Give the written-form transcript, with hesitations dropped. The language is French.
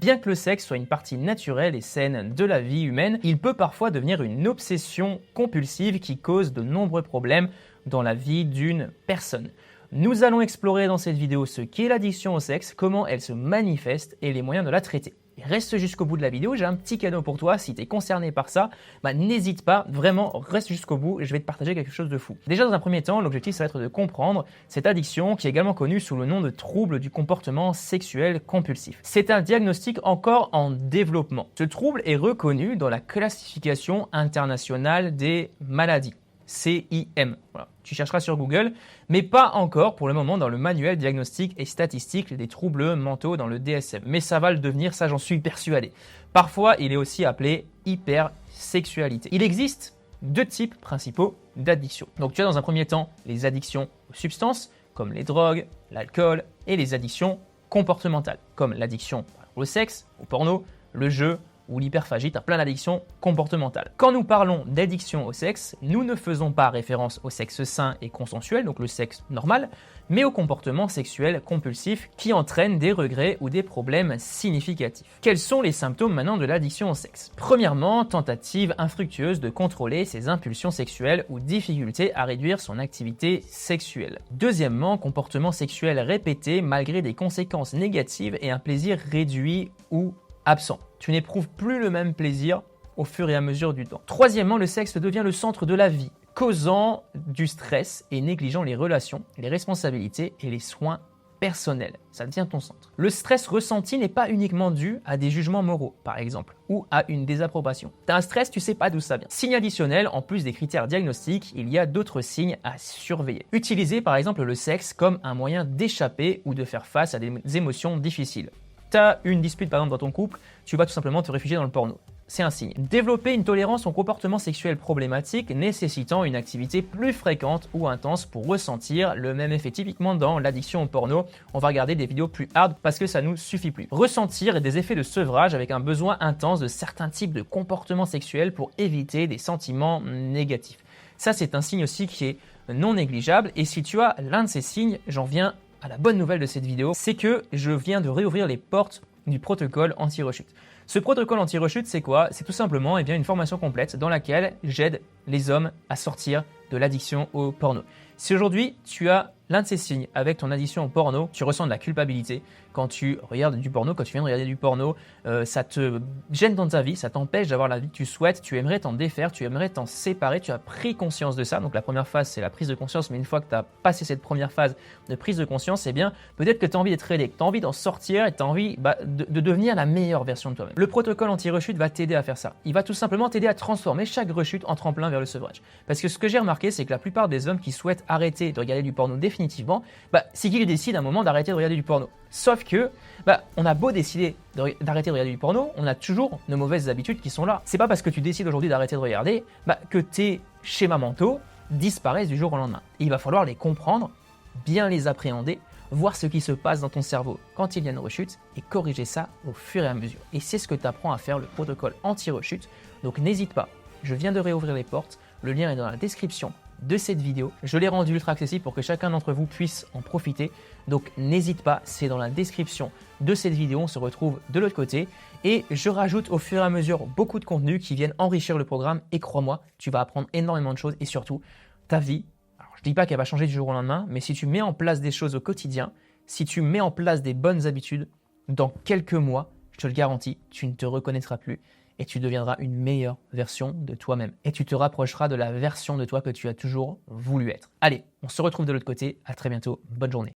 Bien que le sexe soit une partie naturelle et saine de la vie humaine, il peut parfois devenir une obsession compulsive qui cause de nombreux problèmes dans la vie d'une personne. Nous allons explorer dans cette vidéo ce qu'est l'addiction au sexe, comment elle se manifeste et les moyens de la traiter. Et reste jusqu'au bout de la vidéo, j'ai un petit cadeau pour toi. Si tu es concerné par ça, n'hésite pas, vraiment, reste jusqu'au bout et je vais te partager quelque chose de fou. Déjà, dans un premier temps, l'objectif, ça va être de comprendre cette addiction qui est également connue sous le nom de trouble du comportement sexuel compulsif. C'est un diagnostic encore en développement. Ce trouble est reconnu dans la classification internationale des maladies. CIM. Voilà. Tu chercheras sur Google, mais pas encore pour le moment dans le manuel diagnostic et statistique des troubles mentaux dans le DSM. Mais ça va le devenir, ça j'en suis persuadé. Parfois, il est aussi appelé hypersexualité. Il existe deux types principaux d'addiction. Donc tu as dans un premier temps les addictions aux substances, comme les drogues, l'alcool, et les addictions comportementales, comme l'addiction au sexe, au porno, le jeu, ou l'hyperphagie, tu as plein d'addictions comportementales. Quand nous parlons d'addiction au sexe, nous ne faisons pas référence au sexe sain et consensuel, donc le sexe normal, mais au comportement sexuel compulsif qui entraîne des regrets ou des problèmes significatifs. Quels sont les symptômes maintenant de l'addiction au sexe? Premièrement, tentative infructueuse de contrôler ses impulsions sexuelles ou difficulté à réduire son activité sexuelle. Deuxièmement, comportement sexuel répété malgré des conséquences négatives et un plaisir réduit ou absent. Tu n'éprouves plus le même plaisir au fur et à mesure du temps. Troisièmement, le sexe devient le centre de la vie, causant du stress et négligeant les relations, les responsabilités et les soins personnels. Ça devient ton centre. Le stress ressenti n'est pas uniquement dû à des jugements moraux, par exemple, ou à une désapprobation. Tu as un stress, tu sais pas d'où ça vient. Signe additionnel, en plus des critères diagnostiques, il y a d'autres signes à surveiller. Utiliser par exemple le sexe comme un moyen d'échapper ou de faire face à des émotions difficiles. Tu as une dispute par exemple dans ton couple, tu vas tout simplement te réfugier dans le porno. C'est un signe. Développer une tolérance au comportement sexuel problématique nécessitant une activité plus fréquente ou intense pour ressentir le même effet. Typiquement dans l'addiction au porno, on va regarder des vidéos plus hard parce que ça nous suffit plus. Ressentir des effets de sevrage avec un besoin intense de certains types de comportements sexuels pour éviter des sentiments négatifs. Ça, c'est un signe aussi qui est non négligeable et si tu as l'un de ces signes, j'en viens à la bonne nouvelle de cette vidéo, c'est que je viens de réouvrir les portes du protocole anti-rechute. Ce protocole anti-rechute, c'est quoi? C'est tout simplement une formation complète dans laquelle j'aide les hommes à sortir de l'addiction au porno. Si aujourd'hui, tu as l'un de ces signes avec ton addiction au porno, tu ressens de la culpabilité quand tu regardes du porno, quand tu viens de regarder du porno, ça te gêne dans ta vie, ça t'empêche d'avoir la vie que tu souhaites, tu aimerais t'en défaire, tu aimerais t'en séparer, tu as pris conscience de ça. Donc la première phase, c'est la prise de conscience, mais une fois que tu as passé cette première phase de prise de conscience, eh bien, peut-être que tu as envie d'être aidé, que tu as envie d'en sortir et tu as envie de devenir la meilleure version de toi-même. Le protocole anti-rechute va t'aider à faire ça. Il va tout simplement t'aider à transformer chaque rechute en tremplin vers le sevrage. Parce que ce que j'ai remarqué, c'est que la plupart des hommes qui souhaitent arrêter de regarder du porno définitivement, c'est qu'ils décident à un moment d'arrêter de regarder du porno. Sauf que, on a beau décider d'arrêter de regarder du porno, on a toujours nos mauvaises habitudes qui sont là. C'est pas parce que tu décides aujourd'hui d'arrêter de regarder que tes schémas mentaux disparaissent du jour au lendemain. Et il va falloir les comprendre, bien les appréhender, voir ce qui se passe dans ton cerveau quand il y a une rechute et corriger ça au fur et à mesure. Et c'est ce que tu apprends à faire le protocole anti-rechute. Donc n'hésite pas, je viens de réouvrir les portes, le lien est dans la description de cette vidéo. Je l'ai rendu ultra accessible pour que chacun d'entre vous puisse en profiter. Donc n'hésite pas, c'est dans la description de cette vidéo. On se retrouve de l'autre côté et je rajoute au fur et à mesure beaucoup de contenus qui viennent enrichir le programme et crois-moi, tu vas apprendre énormément de choses et surtout ta vie. Alors, je ne dis pas qu'elle va changer du jour au lendemain, mais si tu mets en place des choses au quotidien, si tu mets en place des bonnes habitudes, dans quelques mois, je te le garantis, tu ne te reconnaîtras plus. Et tu deviendras une meilleure version de toi-même. Et tu te rapprocheras de la version de toi que tu as toujours voulu être. Allez, on se retrouve de l'autre côté. À très bientôt. Bonne journée.